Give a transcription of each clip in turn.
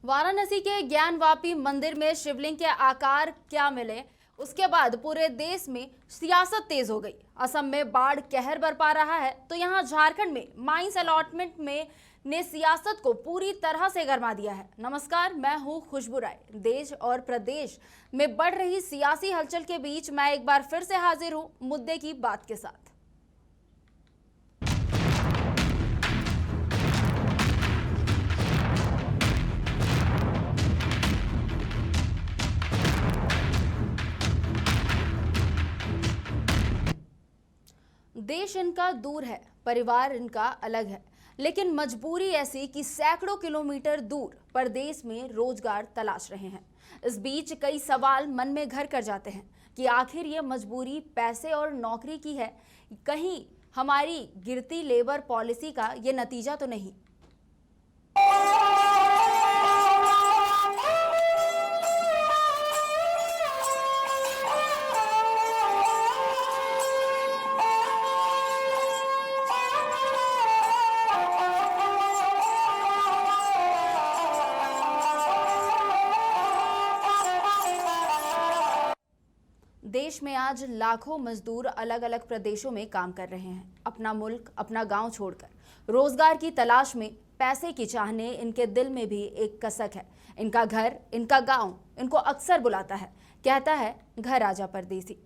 वाराणसी के ज्ञानवापी मंदिर में शिवलिंग के आकार क्या मिले, उसके बाद पूरे देश में सियासत तेज हो गई। असम में बाढ़ कहर बरपा रहा है तो यहाँ झारखंड में माइंस अलॉटमेंट में ने सियासत को पूरी तरह से गरमा दिया है। नमस्कार, मैं हूँ खुशबू राय। देश और प्रदेश में बढ़ रही सियासी हलचल के बीच मैं एक बार फिर से हाजिर हूँ मुद्दे की बात के साथ। देश इनका दूर है, परिवार इनका अलग है, लेकिन मजबूरी ऐसी कि सैकड़ों किलोमीटर दूर परदेश में रोजगार तलाश रहे हैं। इस बीच कई सवाल मन में घर कर जाते हैं कि आखिर ये मजबूरी पैसे और नौकरी की है, कहीं हमारी गिरती लेबर पॉलिसी का ये नतीजा तो नहीं। देश में आज लाखों मजदूर अलग अलग प्रदेशों में काम कर रहे हैं, अपना मुल्क, अपना गांव छोड़कर रोजगार की तलाश में। पैसे की चाहने इनके दिल में भी एक कसक है। इनका घर, इनका गांव इनको अक्सर बुलाता है, कहता है घर आजा परदेसी।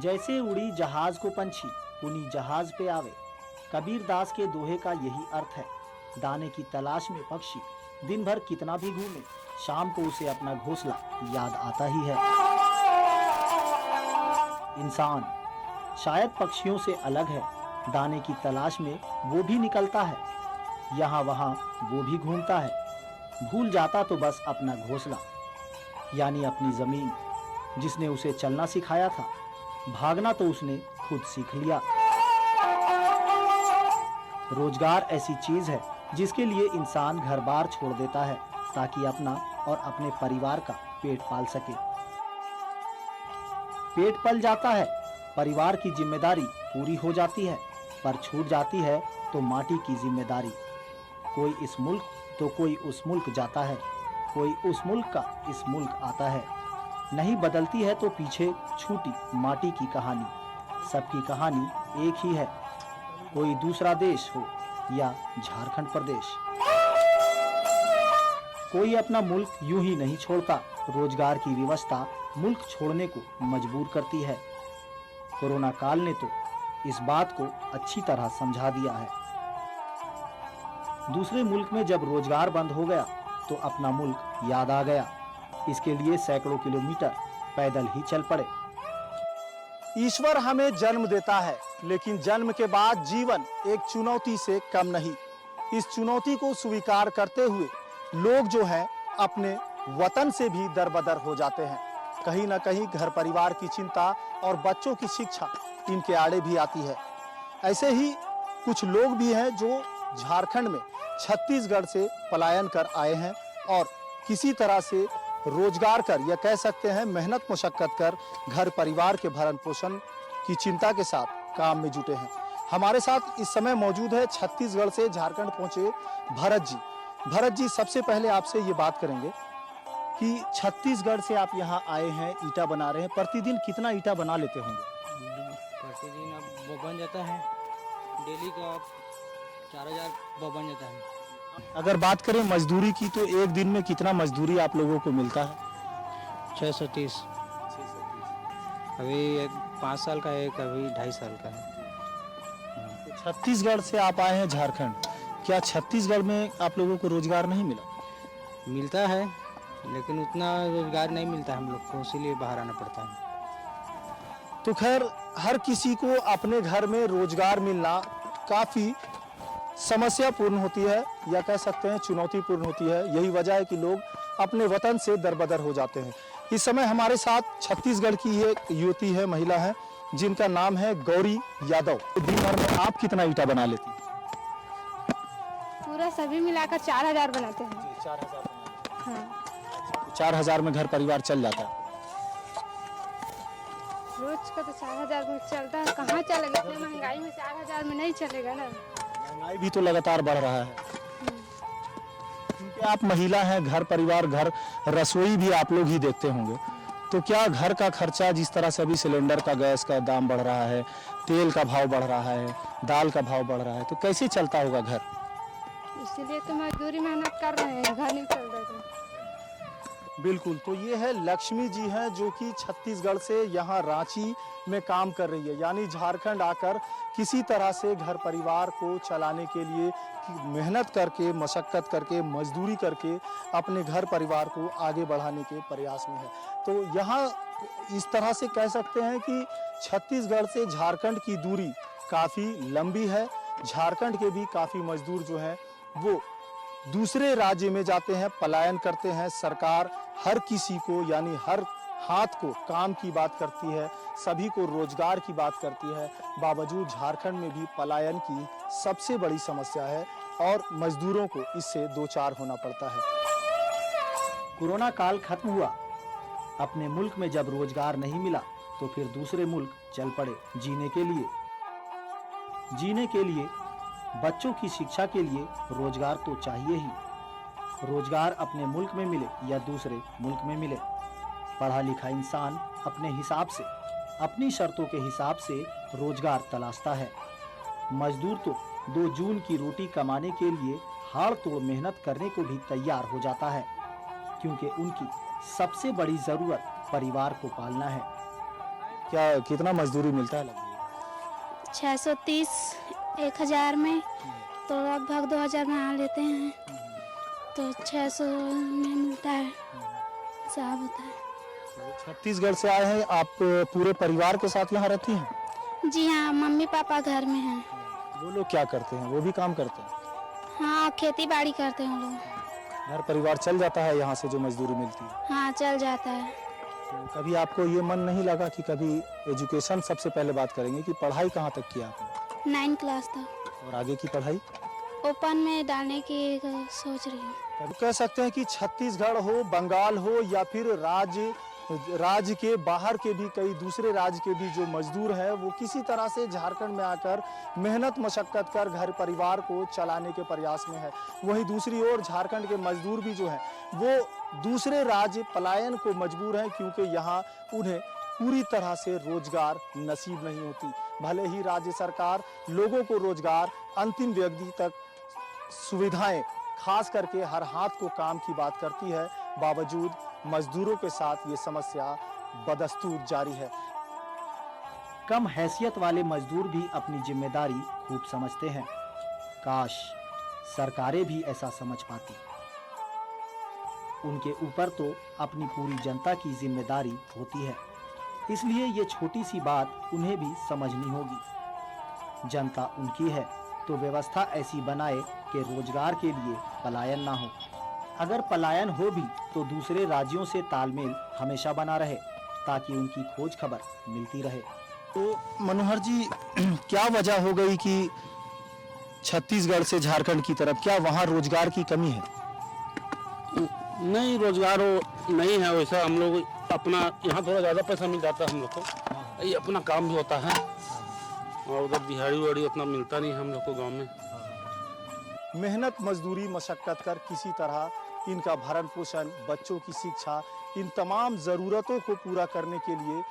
जैसे उड़ी जहाज को पंछी पुनी जहाज पे आवे, कबीर दास के दोहे का यही अर्थ है। दाने की तलाश में पक्षी दिन भर कितना भी घूमे, शाम को उसे अपना घोंसला याद आता ही है। इंसान शायद पक्षियों से अलग है, दाने की तलाश में वो भी निकलता है, यहाँ वहाँ वो भी घूमता है। भूल जाता तो बस अपना घोंसला, यानी अपनी जमीन जिसने उसे चलना सिखाया था। भागना तो उसने खुद सीख लिया। रोजगार ऐसी चीज है जिसके लिए इंसान घर बार छोड़ देता है ताकि अपना और अपने परिवार का पेट पाल सके। पेट पल जाता है, परिवार की जिम्मेदारी पूरी हो जाती है, पर छूट जाती है तो माटी की जिम्मेदारी। कोई इस मुल्क तो कोई उस मुल्क जाता है, कोई उस मुल्क का इस मुल्क आता है। नहीं बदलती है तो पीछे छूटी माटी की कहानी। सबकी कहानी एक ही है, कोई दूसरा देश हो या झारखंड प्रदेश। कोई अपना मुल्क यूं ही नहीं छोड़ता, रोजगार की व्यवस्था मुल्क छोड़ने को मजबूर करती है। कोरोना काल ने तो इस बात को अच्छी तरह समझा दिया है। दूसरे मुल्क में जब रोजगार बंद हो गया तो अपना मुल्क याद आ गया। इसके लिए सैकड़ों किलोमीटर पैदल ही चल पड़े। ईश्वर हमें जन्म देता है, लेकिन जन्म के बाद जीवन एक चुनौती से कम नहीं। इस चुनौती को स्वीकार करते हुए लोग जो हैं अपने वतन से भी दरबदर हो जाते हैं। कहीं ना कहीं घर परिवार की चिंता और बच्चों की शिक्षा इनके आड़े भी आती है। ऐसे ही कुछ लोग भी हैं जो झारखंड में छत्तीसगढ़ से पलायन कर आए हैं और किसी तरह से रोजगार कर या कह सकते हैं मेहनत मुशक्कत कर घर परिवार के भरण पोषण की चिंता के साथ काम में जुटे हैं। हमारे साथ इस समय मौजूद है छत्तीसगढ़ से झारखंड पहुंचे भरत जी। भरत जी, सबसे पहले आपसे ये बात करेंगे कि छत्तीसगढ़ से आप यहाँ आए हैं, ईटा बना रहे हैं, प्रतिदिन कितना ईटा बना लेते होंगे? प्रतिदिन अब वो बन जाता है, डेली का 4000 वो बन जाता है। अगर बात करें मजदूरी की तो एक दिन में कितना मजदूरी आप लोगों को मिलता है? 630। अभी 5 साल का है, कभी 2.5 साल का है। छत्तीसगढ़ से आप आए हैं झारखंड, क्या छत्तीसगढ़ में आप लोगों को रोजगार नहीं मिला? मिलता है लेकिन उतना रोजगार नहीं मिलता हम लोग को, इसीलिए बाहर आना पड़ता है। तो खैर, हर किसी को अपने घर में रोजगार मिलना काफ़ी समस्यापूर्ण होती है या कह सकते हैं चुनौतीपूर्ण होती है। यही वजह है कि लोग अपने वतन से दरबदर हो जाते हैं। इस समय हमारे साथ छत्तीसगढ़ की एक युवती है, महिला है, जिनका नाम है गौरी यादव। दिन भर में आप कितना ईटा बना लेती? पूरा सभी मिलाकर 4000 बनाते हैं। 4000। हाँ। 4000 में घर परिवार चल जाता है? रोज का तो 4000 में चलता है, कहाँ चलेगा? इतनी महंगाई में 4000 में नहीं चलेगा ना। महंगाई भी तो लगातार बढ़ रहा है, क्योंकि आप महिला हैं, घर परिवार, घर रसोई भी आप लोग ही देखते होंगे, तो क्या घर का खर्चा, जिस तरह से अभी सिलेंडर का, गैस का दाम बढ़ रहा है, तेल का भाव बढ़ रहा है, दाल का भाव बढ़ रहा है, तो कैसे चलता होगा घर? इसीलिए तो मजदूरी मेहनत कर रहे हैं, घर नहीं चल रहे थे। बिल्कुल, तो ये है लक्ष्मी जी हैं जो कि छत्तीसगढ़ से यहाँ रांची में काम कर रही है, यानी झारखंड आकर किसी तरह से घर परिवार को चलाने के लिए मेहनत करके, मशक्कत करके, मजदूरी करके अपने घर परिवार को आगे बढ़ाने के प्रयास में है। तो यहाँ इस तरह से कह सकते हैं कि छत्तीसगढ़ से झारखंड की दूरी काफ़ी लंबी है। झारखंड के भी काफ़ी मजदूर जो हैं वो दूसरे राज्य में जाते हैं, पलायन करते हैं। सरकार हर किसी को, यानी हर हाथ को काम की बात करती है, सभी को रोजगार की बात करती है, बावजूद झारखंड में भी पलायन की सबसे बड़ी समस्या है और मजदूरों को इससे दो चार होना पड़ता है। कोरोना काल खत्म हुआ, अपने मुल्क में जब रोजगार नहीं मिला तो फिर दूसरे मुल्क चल पड़े जीने के लिए। जीने के लिए, बच्चों की शिक्षा के लिए रोजगार तो चाहिए ही। रोजगार अपने मुल्क में मिले या दूसरे मुल्क में मिले, पढ़ा लिखा इंसान अपने हिसाब से, अपनी शर्तों के हिसाब से रोजगार तलाशता है। मजदूर तो 2 जून की रोटी कमाने के लिए हाड़ तोड़ मेहनत करने को भी तैयार हो जाता है, क्योंकि उनकी सबसे बड़ी जरूरत परिवार को पालना है। क्या कितना मजदूरी मिलता है लगभग? 630 1000 में तो लगभग 2000 बना लेते हैं, तो 600 में मिलता है, साहब होता है। छत्तीसगढ़ से आए हैं आप, पूरे परिवार के साथ यहाँ रहती हैं? जी हाँ, मम्मी पापा घर में हैं। वो लोग क्या करते हैं? वो भी काम करते हैं? हाँ, खेती बाड़ी करते हैं लोग। घर परिवार चल जाता है यहाँ से जो मजदूरी मिलती है? हाँ, चल जाता है। तो कभी आपको ये मन नहीं लगा कि कभी एजुकेशन, सबसे पहले बात करेंगे कि पढ़ाई कहाँ तक किया आपने? 9 क्लास तक। और आगे की पढ़ाई? ओपन में डालने की सोच रही हूँ। कभी कह सकते हैं कि छत्तीसगढ़ हो, बंगाल हो, या फिर राज्य के बाहर के भी, कई दूसरे राज्य के भी जो मजदूर हैं वो किसी तरह से झारखंड में आकर मेहनत मशक्कत कर घर परिवार को चलाने के प्रयास में है। वहीं दूसरी ओर झारखंड के मजदूर भी जो हैं वो दूसरे राज्य पलायन को मजबूर हैं, क्योंकि यहाँ उन्हें पूरी तरह से रोजगार नसीब नहीं होती। भले ही राज्य सरकार लोगों को रोजगार, अंतिम व्यक्ति तक सुविधाएं, खास करके हर हाथ को काम की बात करती है, बावजूद मजदूरों के साथ ये समस्या बदस्तूर जारी है। कम हैसियत वाले मजदूर भी अपनी जिम्मेदारी खूब समझते हैं। काश सरकारें भी ऐसा समझ पाती। उनके ऊपर तो अपनी पूरी जनता की जिम्मेदारी होती है, इसलिए ये छोटी सी बात उन्हें भी समझनी होगी। जनता उनकी है तो व्यवस्था ऐसी बनाए कि रोजगार के लिए पलायन ना हो। अगर पलायन हो भी तो दूसरे राज्यों से तालमेल हमेशा बना रहे, ताकि उनकी खोज खबर मिलती रहे। तो मनोहर जी, क्या वजह हो गई कि छत्तीसगढ़ से झारखंड की तरफ, क्या वहाँ रोजगार की कमी है? नहीं, रोजगार नहीं है वैसा। हम लोग अपना यहाँ थोड़ा ज़्यादा पैसा मिल जाता है हम लोग को, ये अपना काम भी होता है, और उधर दिहाड़ी उहाड़ी उतना मिलता नहीं हम लोग को गाँव में। मेहनत मजदूरी मशक्कत कर किसी तरह इनका भरण पोषण, बच्चों की शिक्षा, इन तमाम ज़रूरतों को पूरा करने के लिए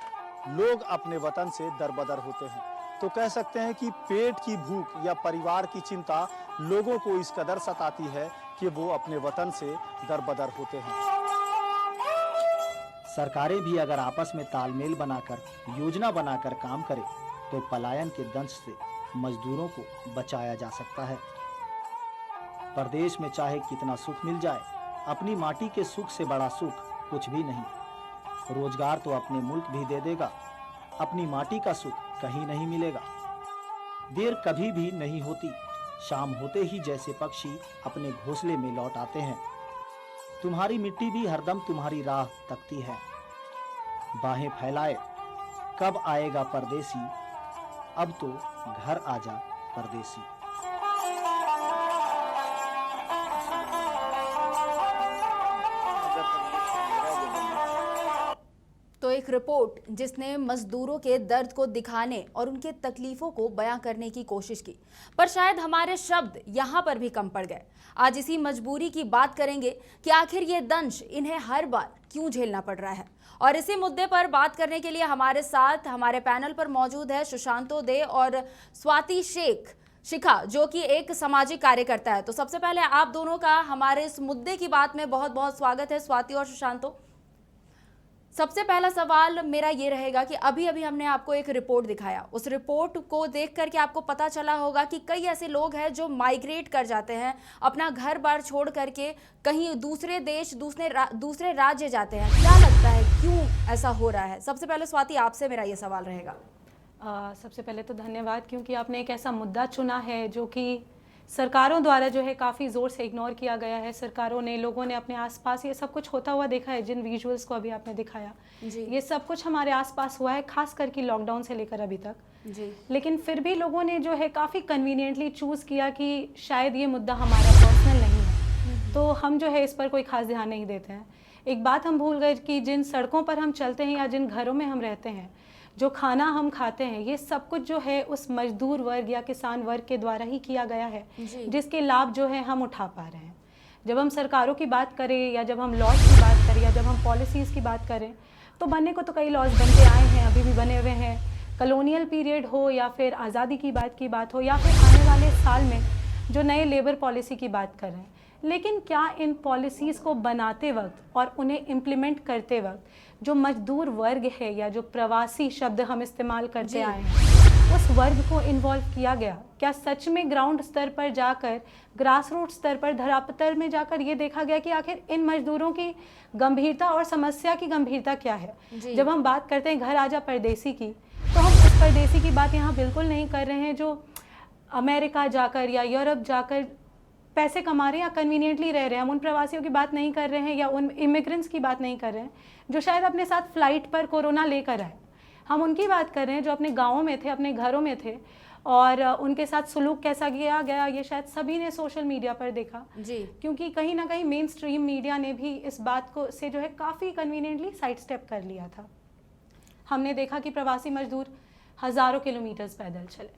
लोग अपने वतन से दरबदर होते हैं। तो कह सकते हैं कि पेट की भूख या परिवार की चिंता लोगों को इस कदर सताती है कि वो अपने वतन से दरबदर होते हैं। सरकारें भी अगर आपस में तालमेल बनाकर, योजना बनाकर काम करें तो पलायन के दंश से मजदूरों को बचाया जा सकता है। परदेश में चाहे कितना सुख मिल जाए, अपनी माटी के सुख से बड़ा सुख कुछ भी नहीं। रोजगार तो अपने मुल्क भी दे देगा, अपनी माटी का सुख कहीं नहीं मिलेगा। देर कभी भी नहीं होती, शाम होते ही जैसे पक्षी अपने घोंसले में लौट आते हैं। तुम्हारी मिट्टी भी हरदम तुम्हारी राह तकती है। बाहें फैलाए, कब आएगा परदेसी, अब तो घर आजा परदेसी। तो एक रिपोर्ट जिसने मजदूरों के दर्द को दिखाने और उनके तकलीफों को बयां करने की कोशिश की, पर शायद हमारे शब्द यहां पर भी कम पड़ गए। आज इसी मजबूरी की बात करेंगे कि आखिर ये दंश इन्हें हर बार क्यों झेलना पड़ रहा है। और इसी मुद्दे पर बात करने के लिए हमारे साथ हमारे पैनल पर मौजूद है सुशांतो दे और स्वाति शेख शिखा, जो कि एक सामाजिक कार्यकर्ता है। तो सबसे पहले आप दोनों का हमारे इस मुद्दे की बात में बहुत बहुत स्वागत है, स्वाति और सुशांतो। सबसे पहला सवाल मेरा ये रहेगा कि अभी अभी हमने आपको एक रिपोर्ट दिखाया, उस रिपोर्ट को देख करके आपको पता चला होगा कि कई ऐसे लोग हैं जो माइग्रेट कर जाते हैं, अपना घर बार छोड़ करके कहीं दूसरे देश दूसरे राज्य जाते हैं। क्या लगता है क्यों ऐसा हो रहा है? सबसे पहले स्वाति आपसे मेरा ये सवाल रहेगा। सबसे पहले तो धन्यवाद, क्योंकि आपने एक ऐसा मुद्दा चुना है जो कि सरकारों द्वारा जो है काफ़ी ज़ोर से इग्नोर किया गया है। सरकारों ने, लोगों ने अपने आसपास ये सब कुछ होता हुआ देखा है। जिन विजुअल्स को अभी आपने दिखाया जी। ये सब कुछ हमारे आसपास हुआ है, खास करके लॉकडाउन से लेकर अभी तक जी। लेकिन फिर भी लोगों ने जो है काफ़ी कन्वीनियंटली चूज़ किया कि शायद ये मुद्दा हमारा पर्सनल नहीं है, तो हम जो है इस पर कोई खास ध्यान नहीं देते हैं। एक बात हम भूल गए कि जिन सड़कों पर हम चलते हैं या जिन घरों में हम रहते हैं, जो खाना हम खाते हैं, ये सब कुछ जो है उस मजदूर वर्ग या किसान वर्ग के द्वारा ही किया गया है, जिसके लाभ जो है हम उठा पा रहे हैं। जब हम सरकारों की बात करें या जब हम लॉज की बात करें या जब हम पॉलिसीज़ की बात करें, तो बनने को तो कई लॉज बनते आए हैं, अभी भी बने हुए हैं। कॉलोनियल पीरियड हो या फिर आज़ादी की बात हो या फिर आने वाले साल में जो नए लेबर पॉलिसी की बात कर रहे हैं, लेकिन क्या इन पॉलिसीज़ को बनाते वक्त और उन्हें इम्प्लीमेंट करते वक्त जो मजदूर वर्ग है या जो प्रवासी शब्द हम इस्तेमाल करते आए हैं, उस वर्ग को इन्वॉल्व किया गया? क्या सच में ग्राउंड स्तर पर जाकर, ग्रास रूट स्तर पर, धरातल में जाकर ये देखा गया कि आखिर इन मजदूरों की गंभीरता और समस्या की गंभीरता क्या है? जब हम बात करते हैं घर आजा परदेसी की, तो हम उस परदेसी की बात यहाँ बिल्कुल नहीं कर रहे हैं जो अमेरिका जाकर या यूरोप जाकर पैसे कमा रहे हैं या कन्वीनियंटली रह रहे हैं। हम उन प्रवासियों की बात नहीं कर रहे हैं या उन इमिग्रेंट्स की बात नहीं कर रहे हैं जो शायद अपने साथ फ्लाइट पर कोरोना लेकर आए। हम उनकी बात कर रहे हैं जो अपने गाँवों में थे, अपने घरों में थे, और उनके साथ सलूक कैसा किया गया ये शायद सभी ने सोशल मीडिया पर देखा जी। क्योंकि कहीं ना कहीं मेन स्ट्रीम मीडिया ने भी इस बात को से जो है काफ़ी कन्वीनियंटली साइड स्टेप कर लिया था। हमने देखा कि प्रवासी मजदूर हज़ारों किलोमीटर्स पैदल चले,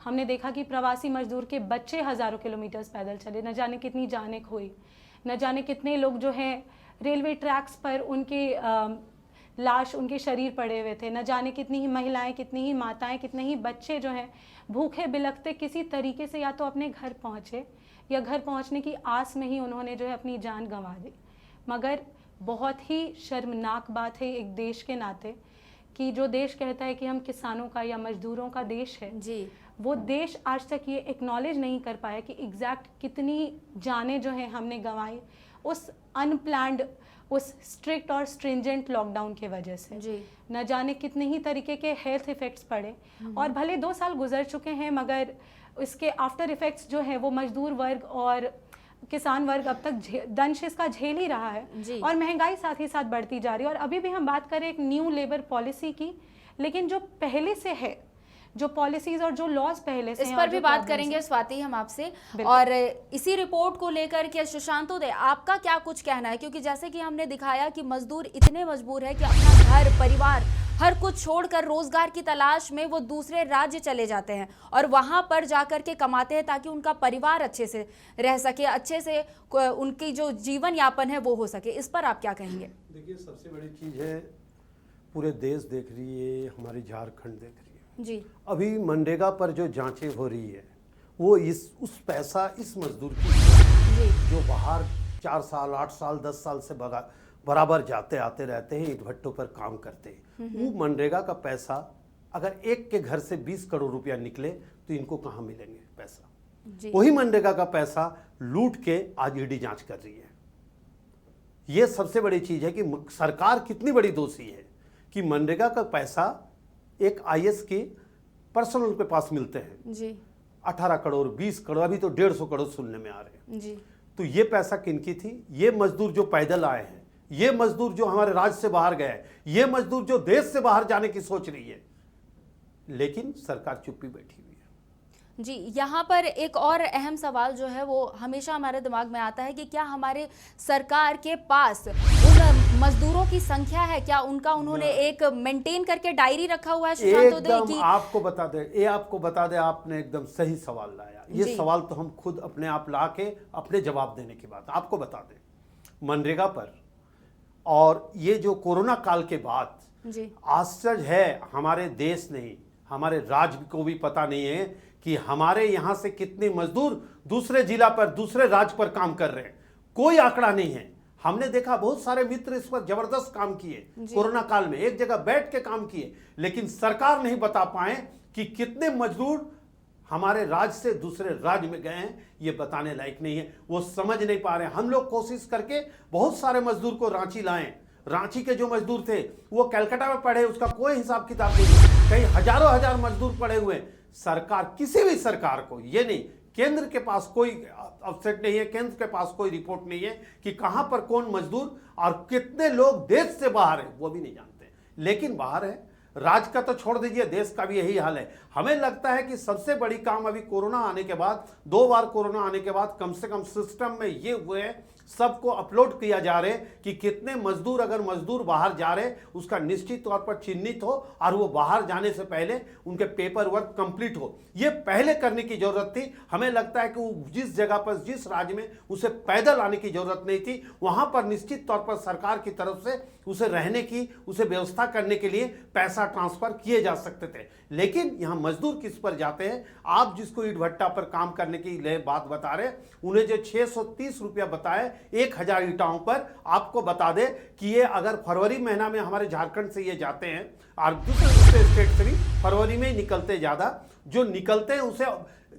हमने देखा कि प्रवासी मजदूर के बच्चे हज़ारों किलोमीटर्स पैदल चले, न जाने कितनी जानें खोई, न जाने कितने लोग जो हैं रेलवे ट्रैक्स पर उनके लाश, उनके शरीर पड़े हुए थे, न जाने कितनी ही महिलाएं, कितनी ही माताएं, कितने ही बच्चे जो हैं भूखे बिलखते किसी तरीके से या तो अपने घर पहुँचे या घर पहुँचने की आस में ही उन्होंने जो है अपनी जान गंवा दी। मगर बहुत ही शर्मनाक बात है एक देश के नाते कि जो देश कहता है कि हम किसानों का या मजदूरों का देश है जी, वो देश आज तक ये एक्नॉलेज नहीं कर पाया कि एग्जैक्ट कितनी जानें जो हैं हमने गंवाई उस अनप्लान्ड, उस स्ट्रिक्ट और स्ट्रिंजेंट लॉकडाउन के वजह से जी। न जाने कितने ही तरीके के हेल्थ इफ़ेक्ट्स पड़े, और भले 2 साल गुजर चुके हैं मगर इसके आफ्टर इफ़ेक्ट्स जो है वो मजदूर वर्ग और किसान वर्ग अब तक दंश इसका झेल ही रहा है, और महंगाई साथ ही साथ बढ़ती जा रही है। और अभी भी हम बात करें एक न्यू लेबर पॉलिसी की, लेकिन जो पहले से है, जो पॉलिसीज और जो लॉज पहले से इस पर भी बात करेंगे स्वाति हम आपसे। और इसी रिपोर्ट को लेकर के सुशांतो दे, आपका क्या कुछ कहना है? क्योंकि जैसे कि हमने दिखाया कि मजदूर इतने मजबूर है कि अपना घर परिवार हर कुछ छोड़कर रोजगार की तलाश में वो दूसरे राज्य चले जाते हैं और वहां पर जाकर के कमाते हैं ताकि उनका परिवार अच्छे से रह सके, अच्छे से उनकी जो जीवन यापन है वो हो सके। इस पर आप क्या कहेंगे? देखिए, सबसे बड़ी चीज़ है पूरे देश देख रही है, हमारी झारखंड देख रही है जी। अभी मनरेगा पर जो जांचें हो रही है वो उस पैसा इस मजदूर की जो बाहर 4 साल 8 साल 10 साल से बराबर जाते आते रहते हैं, ईंट भट्टों पर काम करते हैं, वो मनरेगा का पैसा अगर एक के घर से 20 करोड़ रुपया निकले तो इनको कहाँ मिलेंगे पैसा? वही मनरेगा का पैसा लूट के आज ईडी जांच कर रही है। ये सबसे बड़ी चीज है कि सरकार कितनी बड़ी दोषी है कि मनरेगा का पैसा एक आईएएस की पर्सनल के पास मिलते हैं जी। 18 करोड़ 20 करोड़, अभी तो 150 करोड़ सुनने में आ रहे हैं जी। तो ये पैसा किनकी थी? ये मजदूर जो पैदल आए हैं, ये मजदूर जो हमारे राज्य से बाहर गए, ये मजदूर जो देश से बाहर जाने की सोच रही है, लेकिन सरकार चुप्पी बैठी हुई है। जी, यहाँ पर एक और अहम सवाल जो है वो हमेशा हमारे दिमाग में आता है कि क्या हमारे सरकार के पास उन मजदूरों की संख्या है, क्या उनका उन्होंने एक मेंटेन करके डायरी रखा हुआ है सुशांतोदय एकदम की? आपको बता दे, आपने एकदम सही सवाल लाया। ये सवाल तो हम खुद अपने आप ला के अपने जवाब देने की बात आपको बता दें। मनरेगा पर और ये जो कोरोना काल के बाद जी, आश्चर्य है, हमारे देश नहीं, हमारे राज्य को भी पता नहीं है कि हमारे यहाँ से कितने मजदूर दूसरे जिला पर, दूसरे राज्य पर काम कर रहे हैं। कोई आंकड़ा नहीं है। हमने देखा बहुत सारे मित्र इस पर जबरदस्त काम किए, कोरोना काल में एक जगह बैठ के काम किए, लेकिन सरकार नहीं बता पाए कि कितने मजदूर हमारे राज्य से दूसरे राज्य में गए हैं। ये बताने लायक नहीं है, वो समझ नहीं पा रहे हैं। हम लोग कोशिश करके बहुत सारे मजदूर को रांची लाएं। रांची के जो मजदूर थे वो कलकत्ता में पढ़े, उसका कोई हिसाब किताब नहीं। कई हजारों हजार मजदूर पड़े हुए। सरकार, किसी भी सरकार को ये नहीं, केंद्र के पास कोई अपसेट नहीं है, केंद्र के पास कोई रिपोर्ट नहीं है कि कहां पर कौन मजदूर और कितने लोग देश से बाहर है, वो भी नहीं जानते। लेकिन बाहर है, राज्य का तो छोड़ दीजिए, देश का भी यही हाल है। हमें लगता है कि सबसे बड़ी काम अभी कोरोना आने के बाद, 2 बार कोरोना आने के बाद कम से कम सिस्टम में ये हुए हैं, सबको अपलोड किया जा रहे कि कितने मजदूर, अगर मजदूर बाहर जा रहे उसका निश्चित तौर पर चिन्हित हो और वो बाहर जाने से पहले उनके पेपर वर्क कंप्लीट हो। ये पहले करने की जरूरत थी। हमें लगता है कि वो जिस जगह पर, जिस राज्य में उसे पैदल आने की जरूरत नहीं थी, वहां पर निश्चित तौर पर सरकार की तरफ से उसे रहने की, उसे व्यवस्था करने के लिए पैसा ट्रांसफर किए जा सकते थे। लेकिन यहाँ मजदूर किस पर जाते हैं? आप जिसको ईंट भट्टा पर काम करने की बात बता रहे, उन्हें जो 630 रुपया बताए 1000 ईंटाओं पर, आपको बता दे कि ये अगर फरवरी महीना में हमारे झारखंड से ये जाते हैं और दूसरे स्टेट से भी फरवरी में ही निकलते, ज़्यादा जो निकलते हैं उसे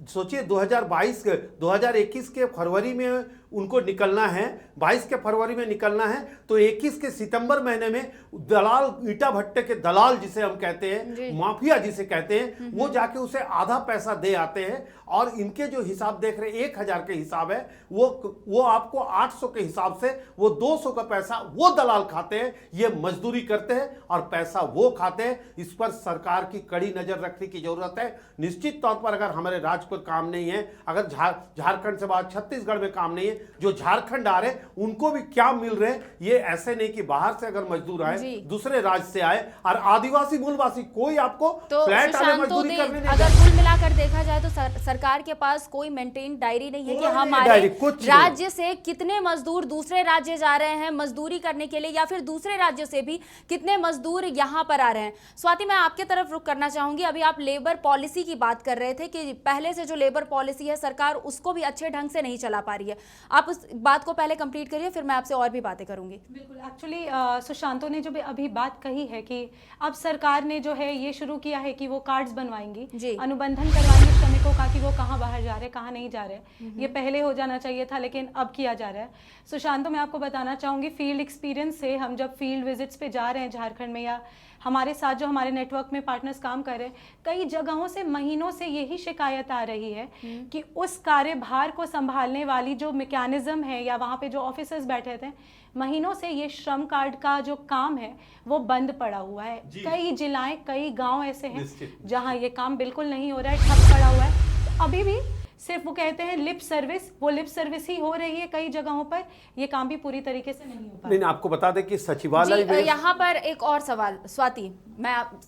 सोचिए 2021 के फरवरी में उनको निकलना है, 22 के फरवरी में निकलना है, तो 21 के सितंबर महीने में दलाल, ईटा भट्टे के दलाल जिसे हम कहते हैं, माफिया जिसे कहते हैं, वो जाके उसे आधा पैसा दे आते हैं। और इनके जो हिसाब देख रहे हैं 1000 के हिसाब है, वो आपको 800 के हिसाब से वो 200 का पैसा वो दलाल खाते हैं। ये मजदूरी करते हैं और पैसा वो खाते हैं। इस पर सरकार की कड़ी नजर रखने की जरूरत है। निश्चित तौर पर अगर हमारे राज्य पर काम नहीं है, अगर झारखंड से बाहर छत्तीसगढ़ में काम नहीं है, जो झारखंड आ रहे उनको भी क्या मिल रहे हैं। ये ऐसे नहीं कि बाहर से अगर मजदूर आए, दूसरे राज्य से आए, और आदिवासी मूलवासी कोई आपको तो फ्लैट वाले मजदूरी करने नहीं। अगर कुल मिलाकर देखा जाए तो सरकार के पास कोई मेंटेन डायरी नहीं है कि हमारे राज्य से कितने मजदूर दूसरे राज्य जा रहे हैं मजदूरी करने के लिए, या फिर दूसरे राज्य से भी कितने मजदूर यहाँ पर आ रहे हैं। स्वाति, मैं आपके तरफ रुख करना चाहूंगी। अभी आप लेबर पॉलिसी की बात कर रहे थे कि पहले से जो लेबर पॉलिसी है सरकार उसको भी अच्छे ढंग से नहीं चला पा रही है। आप उस बात को पहले कंप्लीट करिए, फिर मैं आपसे और भी बातें करूंगी। बिल्कुल, एक्चुअली सुशांतो ने जो अभी बात कही है कि अब सरकार ने जो है ये शुरू किया है कि वो कार्ड्स बनवाएंगी, अनुबंधन करवाएंगे श्रमिकों का कि वो कहाँ बाहर जा रहे, कहाँ नहीं जा रहे। ये पहले हो जाना चाहिए था, लेकिन अब किया जा रहा है। सुशांतो, मैं आपको बताना चाहूँगी, फील्ड एक्सपीरियंस से हम जब फील्ड विजिट्स पे जा रहे हैं झारखंड में, या हमारे साथ जो हमारे नेटवर्क में पार्टनर्स काम कर रहे हैं, कई जगहों से महीनों से यही शिकायत आ रही है कि उस कार्यभार को संभालने वाली जो मैकेनिज्म है या वहाँ पे जो ऑफिसर्स बैठे थे, महीनों से ये श्रम कार्ड का जो काम है वो बंद पड़ा हुआ है। कई जिलाएं, कई गांव ऐसे हैं जहां ये काम बिल्कुल नहीं हो रहा है, ठप पड़ा हुआ है। तो अभी भी सिर्फ वो कहते हैं लिप सर्विस, वो लिप सर्विस ही हो रही है कई जगहों पर, ये काम भी पूरी तरीके से नहीं हो पा रहा। नहीं, आपको बता दें कि सचिवालय में यहाँ पर एक और सवाल, स्वाति,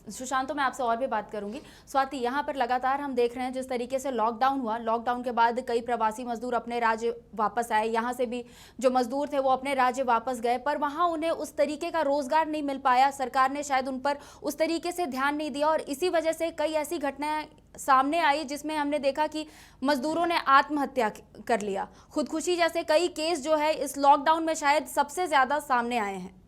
सुशांतो मैं आपसे और भी बात करूंगी। स्वाति, यहाँ पर लगातार हम देख रहे हैं जिस तरीके से लॉकडाउन हुआ, लॉकडाउन के बाद कई प्रवासी मजदूर अपने राज्य वापस आए, यहाँ से भी जो मजदूर थे वो अपने राज्य वापस गए, पर वहाँ उन्हें उस तरीके का रोजगार नहीं मिल पाया। सरकार ने शायद उन पर उस तरीके से ध्यान नहीं दिया, और इसी वजह से कई ऐसी घटनाएं सामने आई जिसमें हमने देखा कि मजदूरों ने आत्महत्या कर लिया, खुदकुशी जैसे कई केस जो है इस लॉकडाउन में शायद सबसे ज्यादा सामने आए हैं।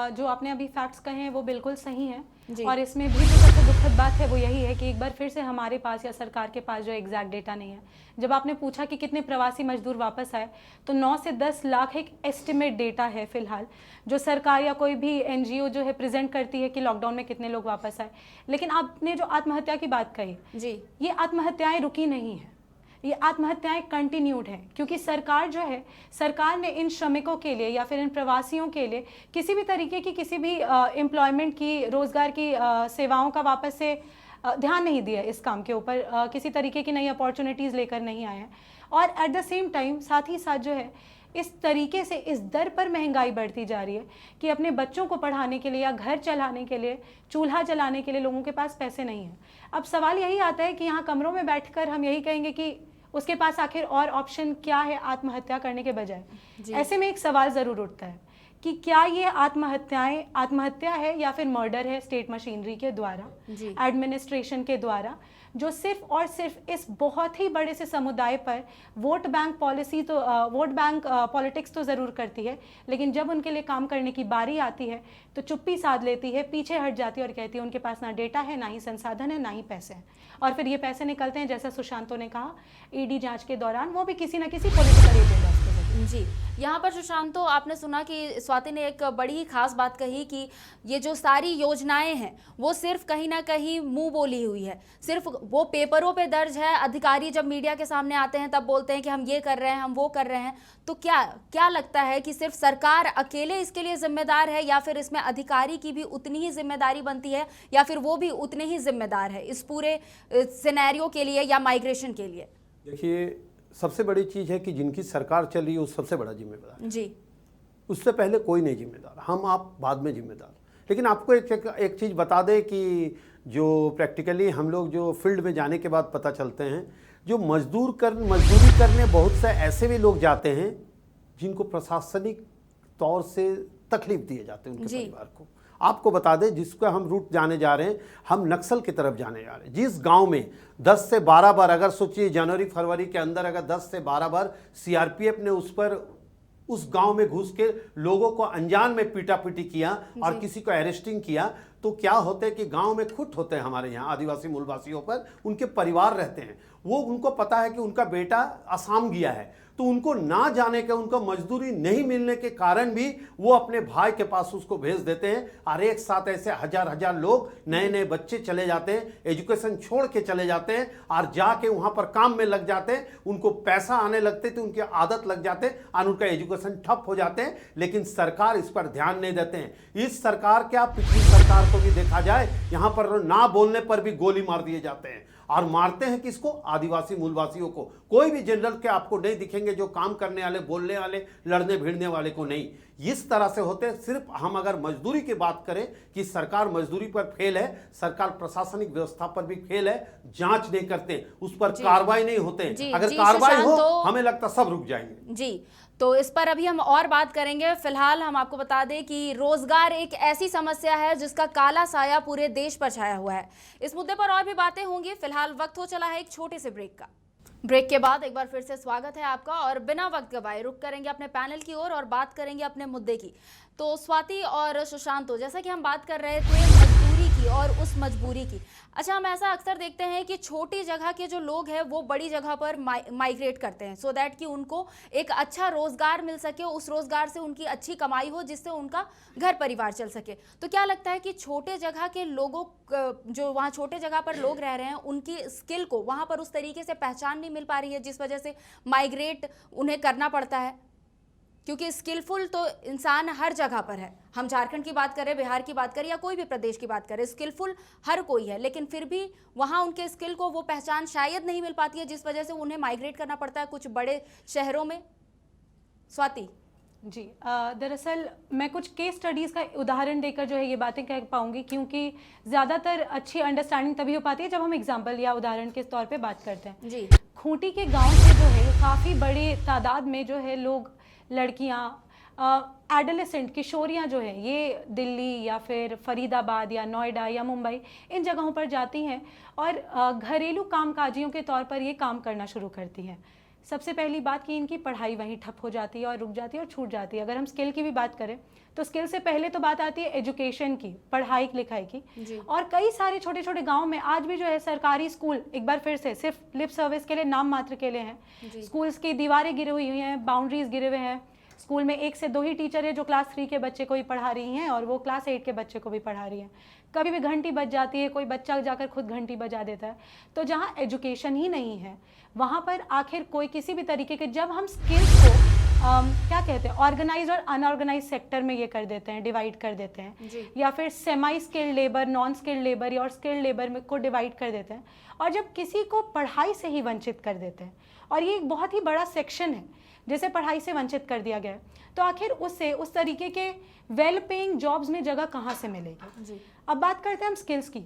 जो आपने अभी फैक्ट्स कहे हैं वो बिल्कुल सही हैं, और इसमें भी जो सबसे दुखद बात है वो यही है कि एक बार फिर से हमारे पास या सरकार के पास जो एग्जैक्ट डेटा नहीं है। जब आपने पूछा कि कितने प्रवासी मजदूर वापस आए, तो 9 से 10 लाख एक एस्टिमेट डेटा है फिलहाल, जो सरकार या कोई भी एनजीओ जो है प्रेजेंट करती है कि लॉकडाउन में कितने लोग वापस आए। लेकिन आपने जो आत्महत्या की बात कही, ये आत्महत्याएं रुकी नहीं है, ये आत्महत्याएं कंटिन्यूड हैं, क्योंकि सरकार जो है, सरकार ने इन श्रमिकों के लिए या फिर इन प्रवासियों के लिए किसी भी तरीके की, किसी भी एम्प्लॉयमेंट की, रोजगार की सेवाओं का वापस से ध्यान नहीं दिया इस काम के ऊपर, किसी तरीके की नई अपॉर्चुनिटीज़ लेकर नहीं आए हैं। और एट द सेम टाइम साथ ही साथ जो है इस तरीके से इस दर पर महंगाई बढ़ती जा रही है कि अपने बच्चों को पढ़ाने के लिए या घर चलाने के लिए, चूल्हा जलाने के लिए लोगों के पास पैसे नहीं हैं। अब सवाल यही आता है कि यहाँ कमरों में बैठकर हम यही कहेंगे कि उसके पास आखिर और ऑप्शन क्या है आत्महत्या करने के बजाय। ऐसे में एक सवाल ज़रूर उठता है कि क्या ये आत्महत्या है या फिर मर्डर है स्टेट मशीनरी के द्वारा, एडमिनिस्ट्रेशन के द्वारा, जो सिर्फ और सिर्फ इस बहुत ही बड़े से समुदाय पर वोट बैंक पॉलिटिक्स तो ज़रूर करती है, लेकिन जब उनके लिए काम करने की बारी आती है तो चुप्पी साध लेती है, पीछे हट जाती है और कहती है उनके पास ना डेटा है, ना ही संसाधन है, ना ही पैसे हैं। और फिर ये पैसे निकलते हैं, जैसा सुशांतों ने कहा, ईडी जांच के दौरान, वो भी किसी ना किसी पॉलिटिकल एजेंडा के जरिए। जी, यहाँ पर सुशांतो आपने सुना कि स्वाति ने एक बड़ी ही खास बात कही कि ये जो सारी योजनाएं हैं वो सिर्फ कहीं ना कहीं मुंह बोली हुई है, सिर्फ वो पेपरों पे दर्ज है। अधिकारी जब मीडिया के सामने आते हैं तब बोलते हैं कि हम ये कर रहे हैं, हम वो कर रहे हैं। तो क्या लगता है कि सिर्फ सरकार अकेले इसके लिए जिम्मेदार है या फिर इसमें अधिकारी की भी उतनी ही जिम्मेदारी बनती है, या फिर वो भी उतने ही जिम्मेदार है इस पूरे सिनेरियो के लिए या माइग्रेशन के लिए? देखिए, सबसे बड़ी चीज़ है कि जिनकी सरकार चल रही है वो सबसे बड़ा जिम्मेदार है जी। उससे पहले कोई नहीं जिम्मेदार, हम आप बाद में जिम्मेदार। लेकिन आपको एक चीज़ बता दें कि जो प्रैक्टिकली हम लोग जो फील्ड में जाने के बाद पता चलते हैं, जो मजदूरी करने बहुत से ऐसे भी लोग जाते हैं जिनको प्रशासनिक तौर से तकलीफ दिए जाते हैं उनके परिवार को। आपको बता दें, जिसको हम रूट जाने जा रहे हैं, हम नक्सल की तरफ जाने जा रहे हैं। जिस गांव में 10 से 12 बार, अगर सोचिए जनवरी फरवरी के अंदर अगर 10 से 12 बार सीआरपीएफ ने उस गांव में घुस के लोगों को अनजान में पीटा पीटी किया और किसी को अरेस्टिंग किया, तो क्या होते हैं कि गांव में खुट होते हैं हमारे यहाँ आदिवासी मूलवासियों पर, उनके परिवार रहते हैं, वो उनको पता है कि उनका बेटा असम गया है, तो उनको ना जाने के, उनको मजदूरी नहीं मिलने के कारण भी वो अपने भाई के पास उसको भेज देते हैं। और एक साथ ऐसे हजार लोग, नए नए बच्चे चले जाते हैं, एजुकेशन छोड़ के चले जाते हैं और जाके वहाँ पर काम में लग जाते हैं, उनको पैसा आने लगते तो उनकी आदत लग जाते हैं और उनका एजुकेशन ठप हो जाते हैं। लेकिन सरकार इस पर ध्यान नहीं देते हैं। इस सरकार क्या, पिछली सरकार को भी देखा जाए, यहाँ पर ना बोलने पर भी गोली मार दिए जाते हैं। और मारते हैं किसको? आदिवासी मूलवासियों को। कोई भी जनरल के आपको नहीं दिखेंगे जो काम करने वाले, बोलने वाले, लड़ने भिड़ने वाले को नहीं। इस तरह से होते हैं। सिर्फ हम अगर मजदूरी की बात करें कि सरकार मजदूरी पर फेल है, सरकार प्रशासनिक व्यवस्था पर भी फेल है, जांच नहीं करते, उस पर कार्रवाई नहीं होते। अगर कार्रवाई हो, हमें लगता सब रुक जाएंगे। जी, तो इस पर अभी हम और बात करेंगे। फिलहाल हम आपको बता दें कि रोजगार एक ऐसी समस्या है जिसका काला साया पूरे देश पर छाया हुआ है। इस मुद्दे पर और भी बातें होंगी। फिलहाल वक्त हो चला है एक छोटे से ब्रेक का। ब्रेक के बाद एक बार फिर से स्वागत है आपका, और बिना वक्त गवाए रुक करेंगे अपने पैनल की ओर और बात करेंगे अपने मुद्दे की। तो स्वाति और सुशांतो, जैसा कि हम बात कर रहे थे मजदूरी की और उस मजबूरी की, अच्छा, हम ऐसा अक्सर देखते हैं कि छोटी जगह के जो लोग हैं वो बड़ी जगह पर माइग्रेट करते हैं, सो दैट कि उनको एक अच्छा रोजगार मिल सके, उस रोजगार से उनकी अच्छी कमाई हो जिससे उनका घर परिवार चल सके। तो क्या लगता है कि छोटे जगह के लोगों, जो वहाँ छोटे जगह पर लोग रह रहे हैं, उनकी स्किल को वहाँ पर उस तरीके से पहचान नहीं मिल पा रही है जिस वजह से माइग्रेट उन्हें करना पड़ता है? क्योंकि स्किलफुल तो इंसान हर जगह पर है, हम झारखंड की बात करें, बिहार की बात करें या कोई भी प्रदेश की बात करें, स्किलफुल हर कोई है, लेकिन फिर भी वहाँ उनके स्किल को वो पहचान शायद नहीं मिल पाती है जिस वजह से उन्हें माइग्रेट करना पड़ता है कुछ बड़े शहरों में। स्वाति जी, दरअसल मैं कुछ केस स्टडीज़ का उदाहरण देकर जो है ये बातें कह पाऊंगी, क्योंकि ज़्यादातर अच्छी अंडरस्टैंडिंग तभी हो पाती है जब हम एग्जाम्पल या उदाहरण के तौर पे बात करते हैं। जी, खूंटी के गांव से जो है काफ़ी बड़े तादाद में जो है लोग, लड़कियां, एडोलेसेंट, किशोरियां जो है, ये दिल्ली या फिर फरीदाबाद या नोएडा या मुंबई, इन जगहों पर जाती हैं और घरेलू कामकाजियों के तौर पर ये काम करना शुरू करती हैं। सबसे पहली बात कि इनकी पढ़ाई वहीं ठप हो जाती है और रुक जाती है और छूट जाती है। अगर हम स्किल की भी बात करें तो स्किल से पहले तो बात आती है एजुकेशन की, पढ़ाई लिखाई की। और कई सारे छोटे छोटे गांव में आज भी जो है सरकारी स्कूल, एक बार फिर से सिर्फ लिप सर्विस के लिए, नाम मात्र के लिए हैं। स्कूल्स की दीवारें गिरी हुई हैं, बाउंड्रीज गिरे हुए हैं। स्कूल में 1 से 2 ही टीचर है जो क्लास 3 के बच्चे को ही पढ़ा रही हैं और वो क्लास 8 के बच्चे को भी पढ़ा रही हैं। कभी भी घंटी बज जाती है, कोई बच्चा जाकर खुद घंटी बजा देता है। तो जहाँ एजुकेशन ही नहीं है वहाँ पर आखिर कोई किसी भी तरीके के, जब हम स्किल्स को क्या कहते हैं, ऑर्गेनाइज और अनऑर्गेनाइज सेक्टर में ये कर देते हैं, डिवाइड कर देते हैं, जी। या फिर semi skilled labour, non skilled labour और स्किल्ड लेबर में को डिवाइड कर देते हैं, और जब किसी को पढ़ाई से ही वंचित कर देते हैं, और ये एक बहुत ही बड़ा सेक्शन है जिसे पढ़ाई से वंचित कर दिया गया है, तो आखिर उससे उस तरीके के वेल पेइंग जॉब्स में जगह कहाँ से मिलेगी। जी। अब बात करते हैं हम स्किल्स की।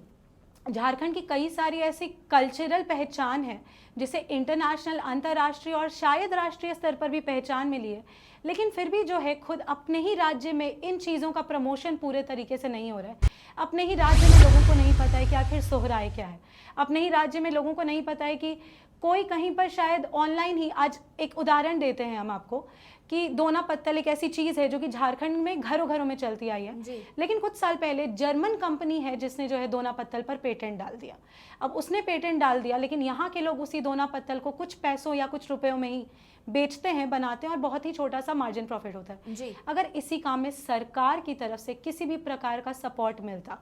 झारखंड की कई सारी ऐसी कल्चरल पहचान है जिसे इंटरनेशनल, अंतर्राष्ट्रीय और शायद राष्ट्रीय स्तर पर भी पहचान मिली है, लेकिन फिर भी जो है खुद अपने ही राज्य में इन चीज़ों का प्रमोशन पूरे तरीके से नहीं हो रहा है। अपने ही राज्य में लोगों को नहीं पता है कि आखिर सोहराय क्या है। अपने ही राज्य में लोगों को नहीं पता है कि कोई कहीं पर शायद ऑनलाइन ही, आज एक उदाहरण देते हैं हम आपको कि दोना पत्तल एक ऐसी चीज़ है जो कि झारखंड में घरों घरों में चलती आई है, लेकिन कुछ साल पहले जर्मन कंपनी है जिसने जो है दोना पत्तल पर पेटेंट डाल दिया। अब उसने पेटेंट डाल दिया, लेकिन यहाँ के लोग उसी दोना पत्तल को कुछ पैसों या कुछ रुपयों में ही बेचते हैं, बनाते हैं, और बहुत ही छोटा सा मार्जिन प्रॉफिट होता है। जी। अगर इसी काम में सरकार की तरफ से किसी भी प्रकार का सपोर्ट मिलता,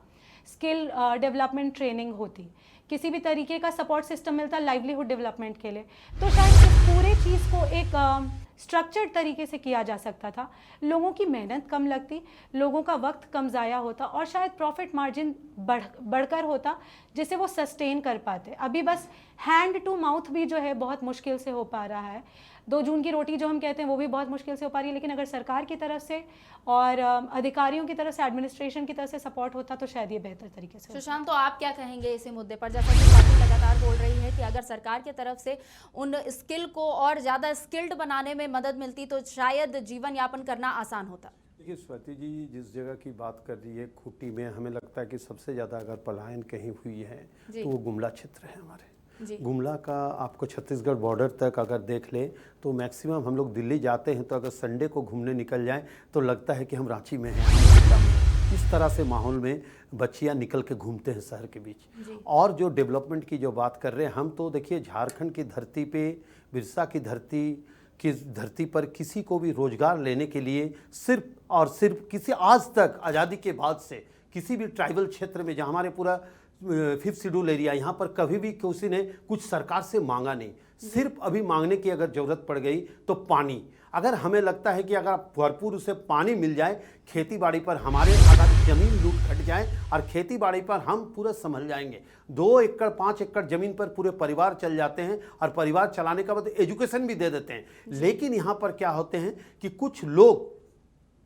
स्किल डेवलपमेंट ट्रेनिंग होती, किसी भी तरीके का सपोर्ट सिस्टम मिलता लाइवलीहुड डेवलपमेंट के लिए, तो शायद इस पूरे चीज़ को एक स्ट्रक्चर्ड तरीके से किया जा सकता था। लोगों की मेहनत कम लगती, लोगों का वक्त कम ज़ाया होता, और शायद प्रॉफिट मार्जिन बढ़कर होता जिसे वो सस्टेन कर पाते। अभी बस हैंड टू माउथ भी जो है बहुत मुश्किल से हो पा रहा है। 2 जून की रोटी जो हम कहते हैं वो भी बहुत मुश्किल से हो पा रही है, लेकिन अगर सरकार की तरफ से और अधिकारियों की तरफ से, एडमिनिस्ट्रेशन की तरफ से सपोर्ट होता तो शायद ये बेहतर तरीके से होता। सुशांत, तो आप क्या कहेंगे इसी मुद्दे पर? जैसा कि पार्टी लगातार बोल रही है कि अगर सरकार की तरफ से उन स्किल को और ज़्यादा स्किल्ड बनाने में मदद मिलती तो शायद जीवन यापन करना आसान होता। देखिए स्वाति जी, जिस जगह की बात कर रही है खूंटी में, हमें लगता है कि सबसे ज़्यादा अगर पलायन कहीं हुई है तो वो गुमला क्षेत्र है हमारे। गुमला का आपको छत्तीसगढ़ बॉर्डर तक अगर देख ले तो मैक्सिमम हम लोग दिल्ली जाते हैं तो अगर संडे को घूमने निकल जाएं तो लगता है कि हम रांची में हैं, हम गुमला में। इस तरह से माहौल में बच्चियां निकल के घूमते हैं शहर के बीच। और जो डेवलपमेंट की जो बात कर रहे हैं हम, तो देखिए झारखंड की धरती पे, बिरसा की धरती पर किसी को भी रोजगार लेने के लिए सिर्फ और सिर्फ किसी, आज तक आज़ादी के बाद से किसी भी ट्राइबल क्षेत्र में, जहाँ हमारे पूरा 5th शेड्यूल एरिया, यहाँ पर कभी भी किसी ने कुछ सरकार से मांगा नहीं। सिर्फ अभी मांगने की अगर ज़रूरत पड़ गई तो पानी। अगर हमें लगता है कि अगर भरपूर उसे पानी मिल जाए, खेती बाड़ी पर हमारे अगर ज़मीन लूट खट जाए और खेती बाड़ी पर हम पूरा संभल जाएंगे। 2 एकड़ 5 एकड़ ज़मीन पर पूरे परिवार चल जाते हैं, और परिवार चलाने का बाद एजुकेशन भी दे देते हैं। लेकिन यहाँ पर क्या होते हैं कि कुछ लोग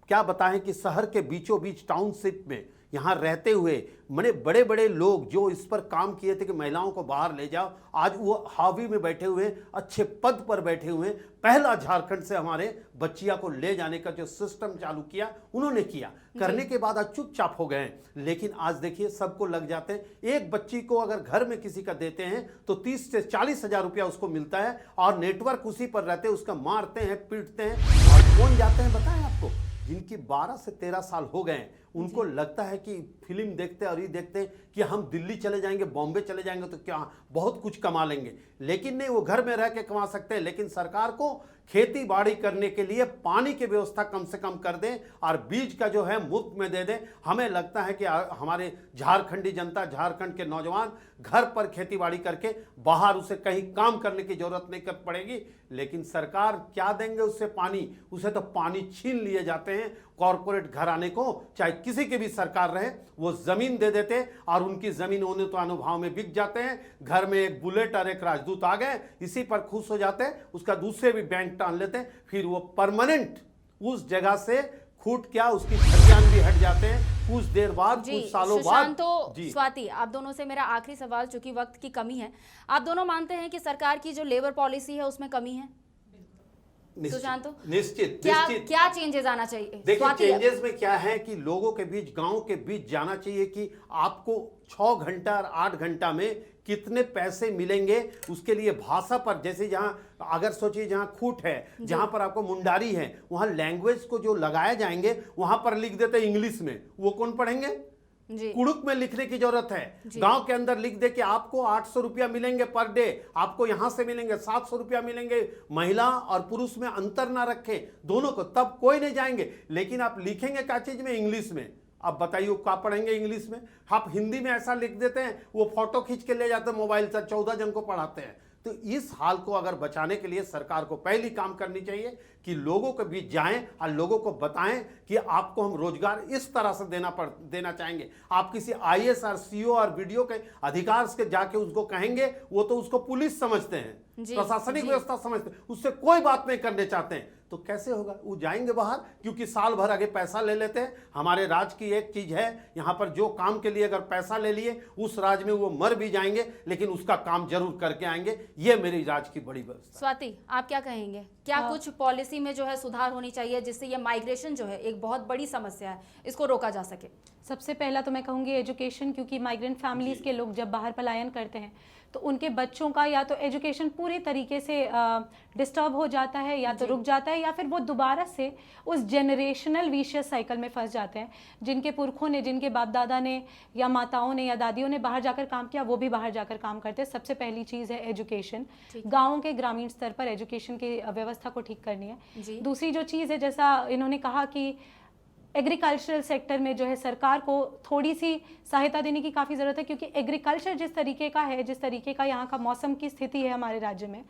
क्या बताएं कि शहर के बीचों बीच टाउनशिप में यहाँ रहते हुए बड़े बड़े लोग जो इस पर काम किए थे कि महिलाओं को बाहर ले जाओ, आज वो हावी में बैठे हुए, अच्छे पद पर बैठे हुए। पहला झारखंड से हमारे बच्चिया को ले जाने का जो सिस्टम चालू किया उन्होंने किया, करने के बाद आज चुपचाप हो गए। लेकिन आज देखिए सबको लग जाते हैं। एक बच्ची को अगर घर में किसी का देते हैं तो 30 से 40 हज़ार रुपया उसको मिलता है, और नेटवर्क उसी पर रहते हैं, उसका मारते हैं, पीटते हैं। और कौन जाते हैं बताएं आपको, जिनकी 12 से 13 साल हो गए, उनको लगता है कि फिल्म देखते और ये देखते हैं कि हम दिल्ली चले जाएंगे, बॉम्बे चले जाएंगे तो क्या बहुत कुछ कमा लेंगे। लेकिन नहीं, वो घर में रह के कमा सकते हैं। लेकिन सरकार को खेती बाड़ी करने के लिए पानी की व्यवस्था कम से कम कर दें और बीज का जो है मुफ्त में दे दें। हमें लगता है कि हमारे झारखंडी जनता, झारखंड के नौजवान घर पर खेती बाड़ी करके बाहर उसे कहीं काम करने की जरूरत नहीं कर पड़ेगी। लेकिन सरकार क्या देंगे उससे? पानी। उसे तो पानी छीन लिए जाते हैं कॉरपोरेट घराने को, चाहे किसी की भी सरकार रहे, वो जमीन दे देते और उनकी जमीन होने तो अनुभाव में बिक जाते हैं। घर में एक बुलेट और एक राजदूत आ गए, इसी पर खुश हो जाते हैं, उसका दूसरे भी बैंक टान लेते हैं, फिर वो परमानेंट उस जगह से खूट क्या उसकी खतियान भी हट जाते हैं कुछ देर बाद, कुछ सालों बाद। तो स्वाति, आप दोनों से मेरा आखिरी सवाल, चूंकि वक्त की कमी है, आप दोनों मानते हैं कि सरकार की जो लेबर पॉलिसी है उसमें कमी है? सुशांत, निश्चित क्या चेंजेस आना चाहिए? देखिए चेंजेस में क्या है कि लोगों के बीच, गांव के बीच जाना चाहिए कि आपको 6 घंटा और 8 घंटा में कितने पैसे मिलेंगे। उसके लिए भाषा पर, जैसे जहां अगर सोचिए जहां खूट है, जहां पर आपको मुंडारी है, वहां लैंग्वेज को जो लगाए जाएंगे वहां पर लिख देते इंग्लिश में, वो कौन पढ़ेंगे? कुड़ुक में लिखने की जरूरत है। गांव के अंदर लिख दे कि आपको 800 रुपया मिलेंगे पर डे, आपको यहां से मिलेंगे 700 रुपया मिलेंगे। महिला और पुरुष में अंतर ना रखें दोनों को, तब कोई नहीं जाएंगे। लेकिन आप लिखेंगे क्या चीज में? इंग्लिश में। अब बताइए क्या पढ़ेंगे इंग्लिश में? आप हिंदी में ऐसा लिख देते हैं, वो फोटो खींच के ले जाते हैं मोबाइल से, 14 जन को पढ़ाते हैं। तो इस हाल को अगर बचाने के लिए सरकार को पहली काम करनी चाहिए कि लोगों के बीच जाएं और लोगों को बताएं कि आपको हम रोजगार इस तरह से देना चाहेंगे। आप किसी आईएएस और सीओ और वीडियो के अधिकार से जाके उसको कहेंगे, वो तो उसको पुलिस समझते हैं, प्रशासनिक व्यवस्था समझते हैं, उससे कोई बात नहीं करने चाहते हैं। तो कैसे होगा? वो जाएंगे बाहर, क्योंकि साल भर आगे पैसा ले लेते हैं। हमारे राज्य की एक चीज है, यहाँ पर जो काम के लिए अगर पैसा ले लिए, उस राज्य में वो मर भी जाएंगे लेकिन उसका काम जरूर करके आएंगे। ये मेरी राज्य की बड़ी व्यवस्था। स्वाति, आप क्या कहेंगे? क्या कुछ पॉलिसी में जो है सुधार होनी चाहिए जिससे ये माइग्रेशन जो है एक बहुत बड़ी समस्या है, इसको रोका जा सके? सबसे पहला तो मैं कहूँगी एजुकेशन, क्योंकि माइग्रेंट फैमिलीज़ के लोग जब बाहर पलायन करते हैं तो उनके बच्चों का या तो एजुकेशन पूरे तरीके से डिस्टर्ब हो जाता है, या तो रुक जाता है, या फिर वो दोबारा से उस जनरेशनल विशियस साइकिल में फंस जाते हैं। जिनके पुरखों ने, जिनके बाप दादा ने या माताओं ने या दादियों ने बाहर जाकर काम किया, वो भी बाहर जाकर काम करते हैं। सबसे पहली चीज़ है एजुकेशन। गाँवों के ग्रामीण स्तर पर एजुकेशन की व्यवस्था को ठीक करनी है। दूसरी जो चीज़ है, जैसा इन्होंने कहा कि एग्रीकल्चरल सेक्टर में जो है सरकार को थोड़ी सी सहायता देने की काफ़ी ज़रूरत है, क्योंकि एग्रीकल्चर जिस तरीके का है, जिस तरीके का यहाँ का मौसम की स्थिति है हमारे राज्य में,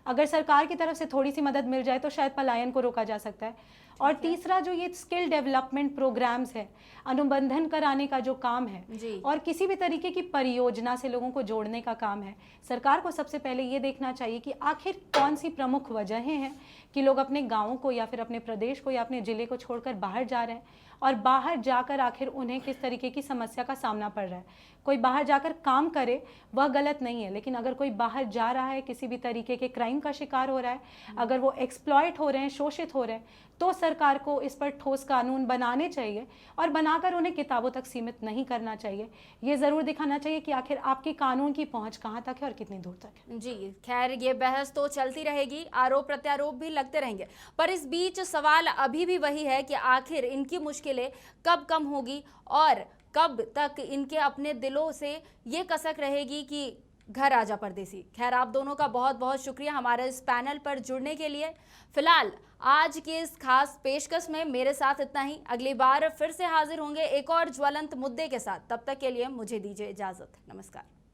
अगर सरकार की तरफ से थोड़ी सी मदद मिल जाए तो शायद पलायन को रोका जा सकता है। और तीसरा जो ये स्किल डेवलपमेंट प्रोग्राम्स है, अनुबंधन कराने का जो काम है और किसी भी तरीके की परियोजना से लोगों को जोड़ने का काम है, सरकार को सबसे पहले ये देखना चाहिए कि आखिर कौन सी प्रमुख वजहें हैं कि लोग अपने गाँवों को या फिर अपने प्रदेश को या अपने ज़िले को छोड़कर बाहर जा रहे हैं, और बाहर जाकर आखिर उन्हें किस तरीके की समस्या का सामना पड़ रहा है। कोई बाहर जाकर काम करे वह गलत नहीं है, लेकिन अगर कोई बाहर जा रहा है, किसी भी तरीके के क्राइम का शिकार हो रहा है, अगर वो एक्सप्लॉइट हो रहे हैं, शोषित हो रहे हैं, तो सरकार को इस पर ठोस कानून बनाने चाहिए और बनाकर उन्हें किताबों तक सीमित नहीं करना चाहिए। ये ज़रूर दिखाना चाहिए कि आखिर आपकी कानून की पहुंच कहाँ तक है और कितनी दूर तक है। जी खैर, ये बहस तो चलती रहेगी, आरोप प्रत्यारोप भी लगते रहेंगे, पर इस बीच सवाल अभी भी वही है कि आखिर इनकी मुश्किलें कब कम होगी और कब तक इनके अपने दिलों से ये कसक रहेगी कि घर आजा परदेसी। खैर, आप दोनों का बहुत बहुत शुक्रिया हमारे इस पैनल पर जुड़ने के लिए। फिलहाल आज के इस खास पेशकश में मेरे साथ इतना ही। अगली बार फिर से हाजिर होंगे एक और ज्वलंत मुद्दे के साथ। तब तक के लिए मुझे दीजिए इजाजत। नमस्कार।